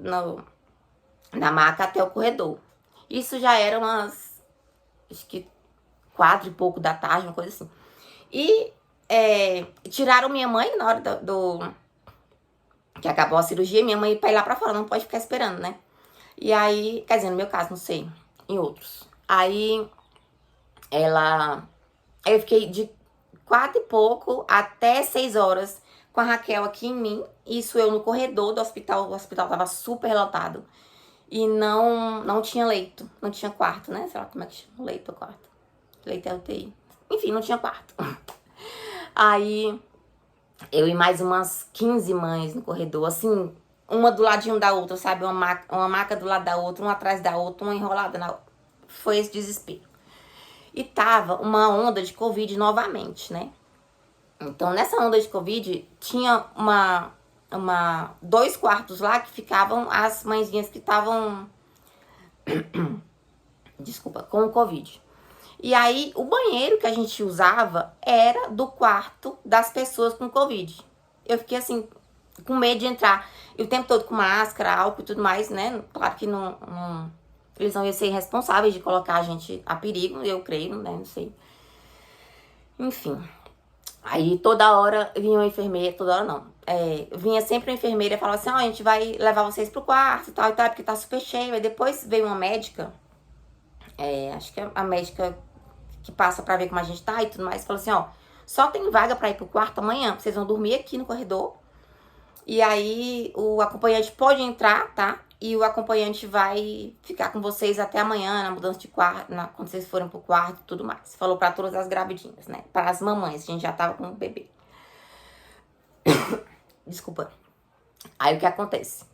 na maca até o corredor. Isso já era acho que 4 e pouco da tarde, uma coisa assim. E tiraram minha mãe na hora que acabou a cirurgia. Minha mãe ia pra ir lá pra fora, não pode ficar esperando, né? E aí, quer dizer, no meu caso, não sei, em outros. Aí, eu fiquei de 4 e pouco até 6 horas com a Raquel aqui em mim. Isso eu no corredor do hospital. O hospital tava super lotado. E não tinha leito. Não tinha quarto, né? Sei lá como é que chama. Leito ou quarto. Leito é UTI. Enfim, não tinha quarto. Aí, eu e mais umas 15 mães no corredor. Assim, uma do ladinho da outra, sabe? Uma maca do lado da outra, uma atrás da outra, uma enrolada na outra. Foi esse desespero. E tava uma onda de Covid novamente, né? Então, nessa onda de Covid, tinha 2 quartos lá que ficavam as mãezinhas que estavam, desculpa, com o Covid. E aí, o banheiro que a gente usava era do quarto das pessoas com Covid. Eu fiquei assim, com medo de entrar. E o tempo todo com máscara, álcool e tudo mais, né? Claro que eles não iam ser responsáveis de colocar a gente a perigo, eu creio, né? Não sei. Enfim. Aí toda hora vinha uma enfermeira, toda hora não. Vinha sempre uma enfermeira e falava assim, ó, a gente vai levar vocês pro quarto e tal, porque tá super cheio. Aí depois veio uma médica, acho que é a médica que passa pra ver como a gente tá e tudo mais, falou assim, ó, só tem vaga pra ir pro quarto amanhã, vocês vão dormir aqui no corredor. E aí o acompanhante pode entrar, tá? E o acompanhante vai ficar com vocês até amanhã, na mudança de quarto, quando vocês forem pro quarto e tudo mais. Falou pra todas as gravidinhas, né? Para as mamães, a gente já tava com o bebê. Desculpa. Aí o que acontece?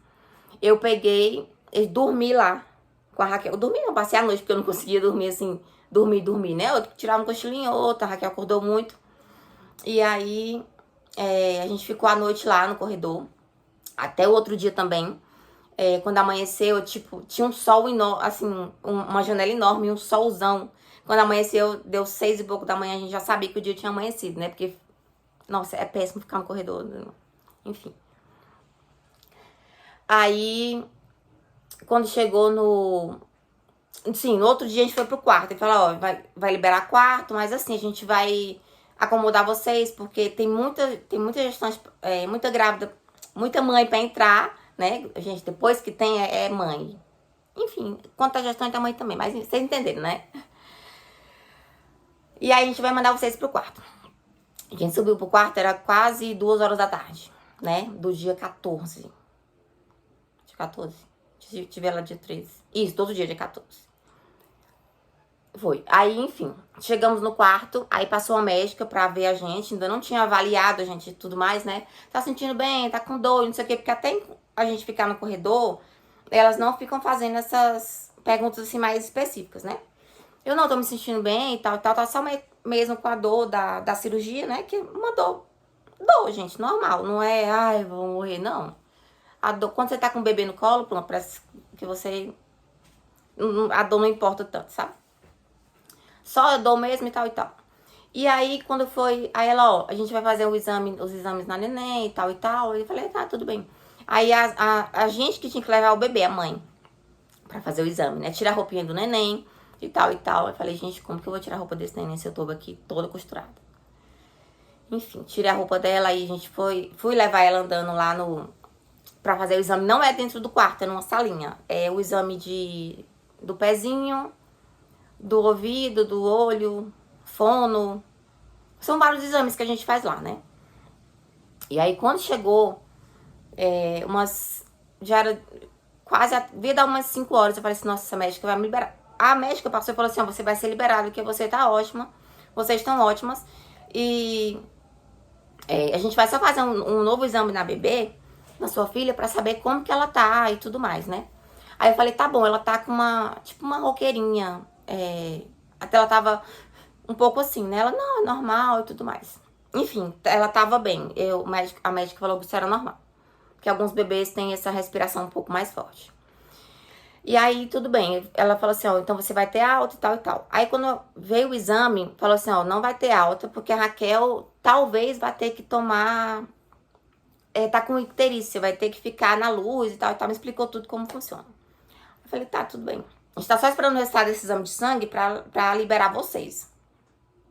Eu peguei, dormi lá com a Raquel. Eu dormi não, passei a noite, porque eu não conseguia dormir assim, dormir, né? Eu tirava um cochilinho, outra, a Raquel acordou muito. E aí a gente ficou a noite lá no corredor, até o outro dia também. Quando amanheceu, tipo, tinha um sol enorme, assim, uma janela enorme, um solzão. Quando amanheceu, deu 6 e pouco da manhã, a gente já sabia que o dia tinha amanhecido, né? Porque, nossa, é péssimo ficar no corredor, enfim. Aí, quando chegou no outro dia a gente foi pro quarto. Ele falou, ó, vai liberar quarto, mas assim, a gente vai acomodar vocês, porque tem muita gestante, muita grávida, muita mãe pra entrar, né? A gente, depois que tem, é mãe. Enfim, quanto a gestante, a mãe também, mas vocês entenderam, né? E aí a gente vai mandar vocês pro quarto. A gente subiu pro quarto, era quase 2 horas da tarde, né? Do dia 14. Dia 14. Tive ela dia 13. Isso, todo dia 14. Foi. Aí, enfim, chegamos no quarto, aí passou a médica pra ver a gente, ainda não tinha avaliado a gente e tudo mais, né? Tá sentindo bem, tá com dor, não sei o quê, porque até a gente ficar no corredor, elas não ficam fazendo essas perguntas assim mais específicas, né? Eu não tô me sentindo bem e tal, tá só mesmo com a dor da cirurgia, né? Que uma dor, gente, normal, não é, ai, vou morrer, não. A dor, quando você tá com o bebê no colo, pronto, parece que você, a dor não importa tanto, sabe? Só dor mesmo e tal e tal. E aí, quando foi, aí ela, ó, a gente vai fazer os exames na neném e tal e tal. Eu falei, tá, tudo bem. Aí a gente que tinha que levar o bebê, a mãe, pra fazer o exame, né? Tirar a roupinha do neném e tal e tal. Eu falei, gente, como que eu vou tirar a roupa desse neném se eu tô aqui toda costurada? Enfim, tirei a roupa dela e a gente fui levar ela andando lá pra fazer o exame. Não é dentro do quarto, é numa salinha. É o exame do pezinho, do ouvido, do olho, fono. São vários exames que a gente faz lá, né? E aí, quando chegou, já era quase, devia dar umas 5 horas, eu falei assim, nossa, essa médica vai me liberar. A médica passou e falou assim, ó, você vai ser liberada, porque você tá ótima, vocês estão ótimas. E a gente vai só fazer um novo exame na bebê, na sua filha, pra saber como que ela tá e tudo mais, né? Aí eu falei, tá bom, ela tá com uma roqueirinha, até ela tava um pouco assim, né? Ela, não, é normal e tudo mais. Enfim, ela tava bem. A médica falou que isso era normal. Porque alguns bebês têm essa respiração um pouco mais forte. E aí, tudo bem. Ela falou assim, ó, então você vai ter alta e tal e tal. Aí, quando veio o exame, falou assim, ó, não vai ter alta, porque a Raquel talvez vai ter que tomar... tá com icterícia, vai ter que ficar na luz e tal e tal. Me explicou tudo como funciona. Eu falei, tá, tudo bem. A gente tá só esperando o resultado desse exame de sangue pra liberar vocês.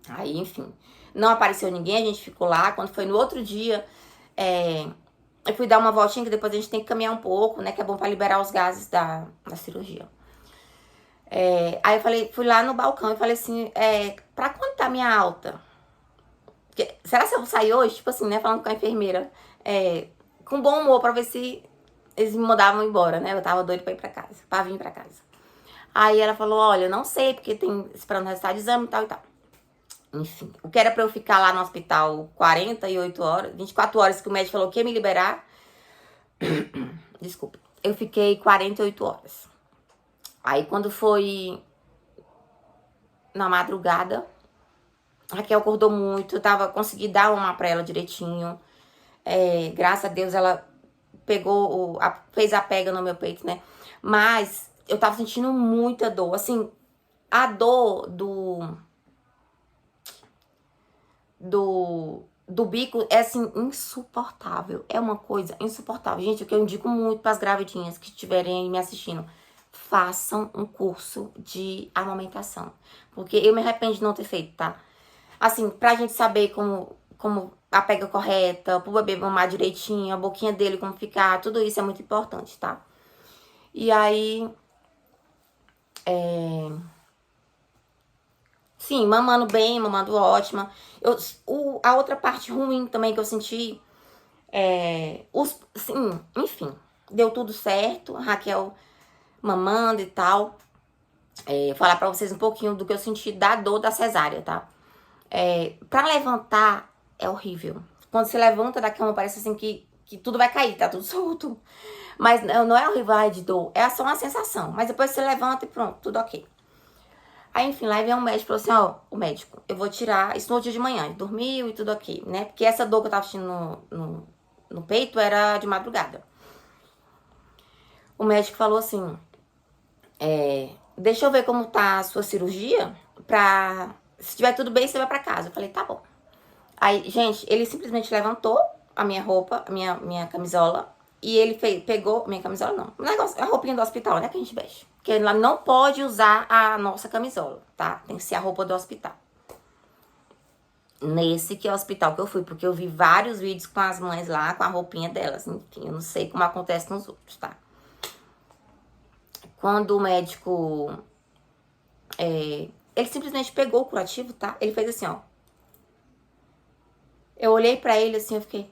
Aí, enfim, não apareceu ninguém, a gente ficou lá. Quando foi no outro dia, eu fui dar uma voltinha, que depois a gente tem que caminhar um pouco, né? Que é bom pra liberar os gases da cirurgia. Aí eu fui lá no balcão e falei assim, pra quando tá minha alta? Será que eu vou sair hoje? Tipo assim, né? Falando com a enfermeira. Com bom humor, pra ver se eles me mandavam embora, né? Eu tava doida pra ir pra casa, pra vir pra casa. Aí ela falou, olha, eu não sei, porque tem esperando o resultado de exame e tal e tal. Enfim, o que era pra eu ficar lá no hospital 48 horas, 24 horas que o médico falou que ia me liberar. Desculpa. Eu fiquei 48 horas. Aí quando foi na madrugada, a Raquel acordou muito, consegui dar uma pra ela direitinho. Graças a Deus ela pegou, fez a pega no meu peito, né? Mas eu tava sentindo muita dor, assim, a dor do bico é, assim, insuportável. É uma coisa insuportável. Gente, o que eu indico muito para as gravidinhas que estiverem aí me assistindo, façam um curso de amamentação. Porque eu me arrependo de não ter feito, tá? Assim, pra gente saber como a pega correta, pro bebê mamar direitinho, a boquinha dele como ficar, tudo isso é muito importante, tá? E aí, sim, mamando bem, mamando ótima. A outra parte ruim também que eu senti, sim, enfim, deu tudo certo, a Raquel mamando e tal. Falar pra vocês um pouquinho do que eu senti da dor da cesárea, tá? Pra levantar é horrível. Quando você levanta da cama, parece assim que tudo vai cair, tá tudo solto. Mas não é horrível, ai, de dor, é só uma sensação. Mas depois você levanta e pronto, tudo ok. Aí, enfim, lá vem um médico e falou assim, ó, o médico, eu vou tirar isso no dia de manhã. Ele dormiu e tudo ok, né? Porque essa dor que eu tava sentindo no peito era de madrugada. O médico falou assim, deixa eu ver como tá a sua cirurgia, se tiver tudo bem, você vai pra casa. Eu falei, tá bom. Aí, gente, ele simplesmente levantou a minha roupa, a minha camisola, e ele pegou, minha camisola não, o negócio, a roupinha do hospital, né, que a gente veste. Porque ela não pode usar a nossa camisola, tá? Tem que ser a roupa do hospital. Nesse que é o hospital que eu fui, porque eu vi vários vídeos com as mães lá, com a roupinha delas. Enfim, eu não sei como acontece nos outros, tá? Quando o médico, ele simplesmente pegou o curativo, tá? Ele fez assim, ó. Eu olhei pra ele assim, eu fiquei...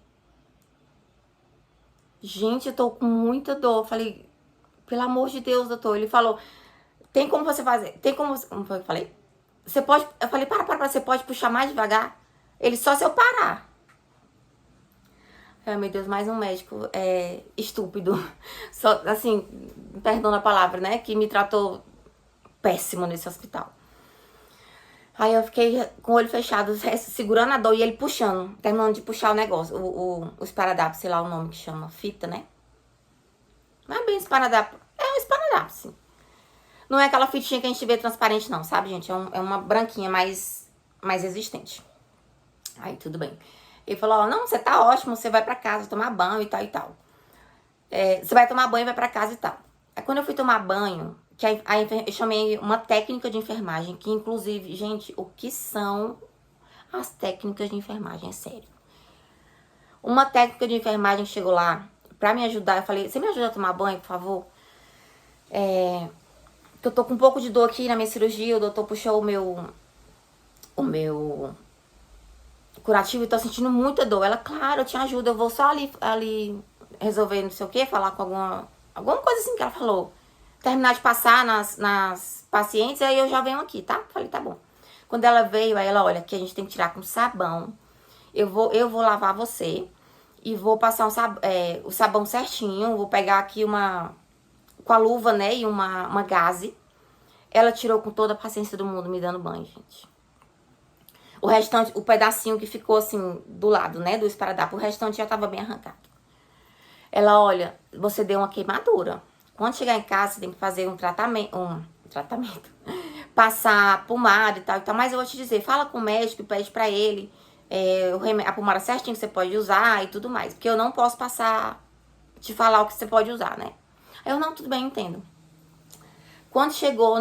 Gente, eu tô com muita dor. Eu falei, pelo amor de Deus, doutor. Ele falou, tem como você fazer? Tem como... Como foi que eu falei? Você pode... Eu falei, para, você pode puxar mais devagar? Ele, só se eu parar. Ai, meu Deus, mais um médico estúpido. Só, assim, perdão a palavra, né? Que me tratou péssimo nesse hospital. Aí eu fiquei com o olho fechado, segurando a dor e ele puxando, terminando de puxar o negócio, o esparadrapo, sei lá o nome que chama, fita, né? Não é bem esparadrapo, é um esparadrapo, sim. Não é aquela fitinha que a gente vê transparente, não, sabe, gente? É uma branquinha mais resistente. Aí, tudo bem. Ele falou, ó, não, você tá ótimo, você vai pra casa tomar banho e tal e tal. Você vai tomar banho e vai pra casa e tal. Aí, quando eu fui tomar banho, eu chamei uma técnica de enfermagem, que inclusive, gente, o que são as técnicas de enfermagem? É sério. Uma técnica de enfermagem chegou lá pra me ajudar. Eu falei, você me ajuda a tomar banho, por favor? Que eu tô com um pouco de dor aqui na minha cirurgia, o doutor puxou o meu curativo e tô sentindo muita dor. Ela, claro, eu te ajudo, eu vou só ali resolver não sei o que, falar com alguma coisa assim que ela falou. Terminar de passar nas pacientes, aí eu já venho aqui, tá? Falei, tá bom. Quando ela veio, aí ela, olha, que a gente tem que tirar com sabão. Eu vou lavar você e vou passar o sabão certinho. Vou pegar aqui com a luva, né, e uma gaze. Ela tirou com toda a paciência do mundo me dando banho, gente. O restante, o pedacinho que ficou assim do lado, né, do esparadrapo, o restante já tava bem arrancado. Ela, olha, você deu uma queimadura. Quando chegar em casa, você tem que fazer um tratamento. Passar pomada e tal, mas eu vou te dizer, fala com o médico e pede pra ele a pomada certinho que você pode usar e tudo mais. Porque eu não posso te falar o que você pode usar, né? Aí eu, não, tudo bem, entendo. Quando chegou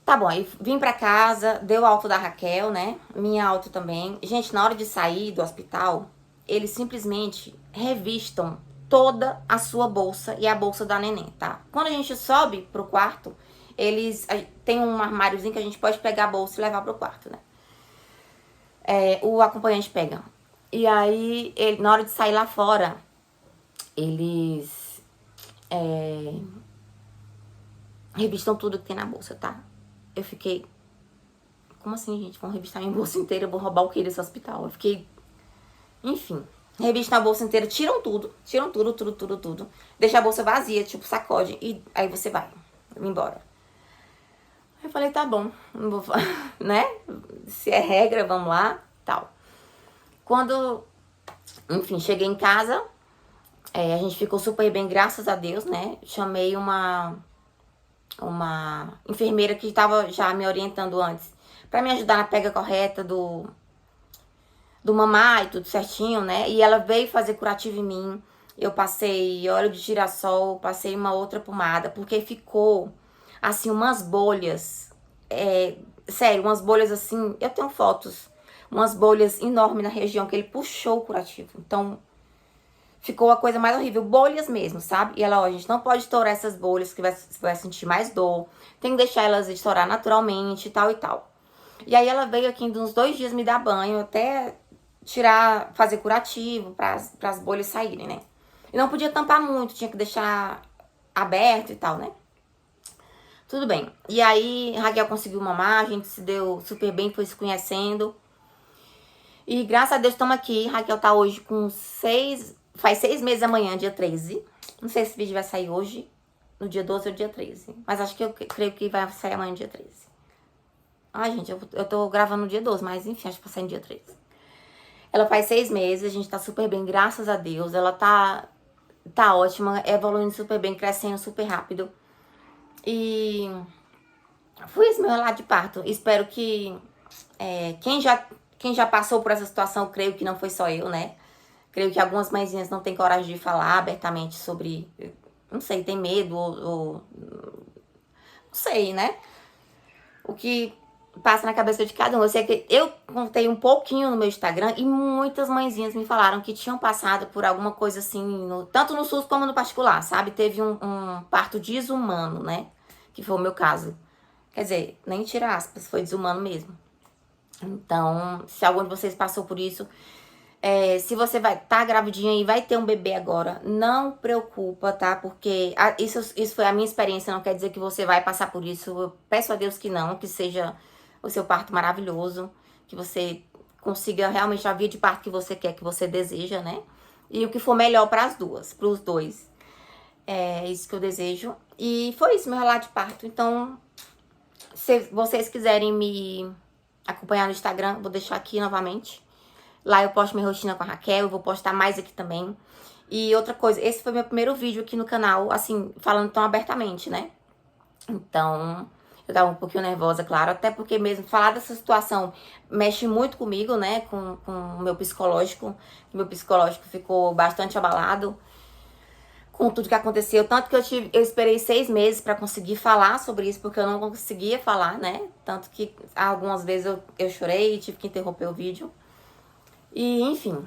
tá bom, aí vim pra casa, deu alta da Raquel, né? Minha alta também. Gente, na hora de sair do hospital, eles simplesmente revistam toda a sua bolsa e a bolsa da neném, tá? Quando a gente sobe pro quarto, tem um armáriozinho que a gente pode pegar a bolsa e levar pro quarto, né? O acompanhante pega. E aí, na hora de sair lá fora, eles revistam tudo que tem na bolsa, tá? Eu fiquei, como assim, gente? Vão revistar minha bolsa inteira, eu vou roubar o que desse hospital? Eu fiquei, enfim, revistam a bolsa inteira, tiram tudo, tudo. Deixa a bolsa vazia, tipo, sacode, e aí você vai embora. Eu falei, tá bom, não vou, né? Se é regra, vamos lá, tal. Quando, enfim, cheguei em casa, a gente ficou super bem, graças a Deus, né? Chamei uma enfermeira que estava já me orientando antes pra me ajudar na pega correta do mamar e tudo certinho, né? E ela veio fazer curativo em mim. Eu passei óleo de girassol, passei uma outra pomada, porque ficou, assim, umas bolhas. Sério, umas bolhas assim, eu tenho fotos. Umas bolhas enormes na região que ele puxou o curativo. Então, ficou a coisa mais horrível. Bolhas mesmo, sabe? E ela, ó, a gente não pode estourar essas bolhas, que você vai sentir mais dor. Tem que deixar elas estourar naturalmente e tal e tal. E aí ela veio aqui uns 2 dias me dar banho, até tirar, fazer curativo, para as bolhas saírem, né? E não podia tampar muito, tinha que deixar aberto e tal, né? Tudo bem. E aí, Raquel conseguiu mamar, a gente se deu super bem, foi se conhecendo. E graças a Deus estamos aqui. Raquel tá hoje com 6... Faz 6 meses amanhã, dia 13. Não sei se esse vídeo vai sair hoje, no dia 12 ou dia 13. Mas acho que eu creio que vai sair amanhã, dia 13. Ai, gente, eu tô gravando no dia 12, mas enfim, acho que vai sair no dia 13. Ela faz 6 meses, a gente tá super bem, graças a Deus. Ela tá ótima, evoluindo super bem, crescendo super rápido. E foi esse meu relato de parto. Espero que quem já passou por essa situação, creio que não foi só eu, né? Creio que algumas mãezinhas não têm coragem de falar abertamente sobre... Não sei, tem medo ou não sei, né? O que passa na cabeça de cada um. Eu sei que eu contei um pouquinho no meu Instagram e muitas mãezinhas me falaram que tinham passado por alguma coisa assim, tanto no SUS como no particular, sabe? Teve um parto desumano, né? Que foi o meu caso. Quer dizer, nem tira aspas, foi desumano mesmo. Então, se algum de vocês passou por isso, se você vai tá gravidinha e vai ter um bebê agora, não preocupa, tá? Porque isso foi a minha experiência, não quer dizer que você vai passar por isso. Eu peço a Deus que não, que seja o seu parto maravilhoso, que você consiga realmente a via de parto que você quer, que você deseja, né? E o que for melhor para as duas, para os dois. É isso que eu desejo. E foi isso, meu relato de parto. Então, se vocês quiserem me acompanhar no Instagram, vou deixar aqui novamente. Lá eu posto minha rotina com a Raquel, eu vou postar mais aqui também. E outra coisa, esse foi meu primeiro vídeo aqui no canal, assim, falando tão abertamente, né? Então, eu tava um pouquinho nervosa, claro, até porque mesmo falar dessa situação mexe muito comigo, né? Com o meu psicológico. Meu psicológico ficou bastante abalado com tudo que aconteceu. Tanto que eu esperei 6 meses pra conseguir falar sobre isso, porque eu não conseguia falar, né? Tanto que algumas vezes eu chorei e tive que interromper o vídeo. E, enfim,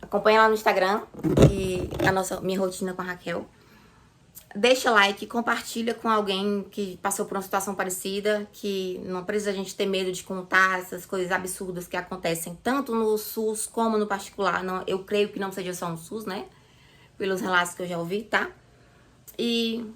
acompanha lá no Instagram e minha rotina com a Raquel. Deixa like, compartilha com alguém que passou por uma situação parecida, que não precisa a gente ter medo de contar essas coisas absurdas que acontecem tanto no SUS como no particular. Não, eu creio que não seja só no SUS, né? Pelos relatos que eu já ouvi, tá? E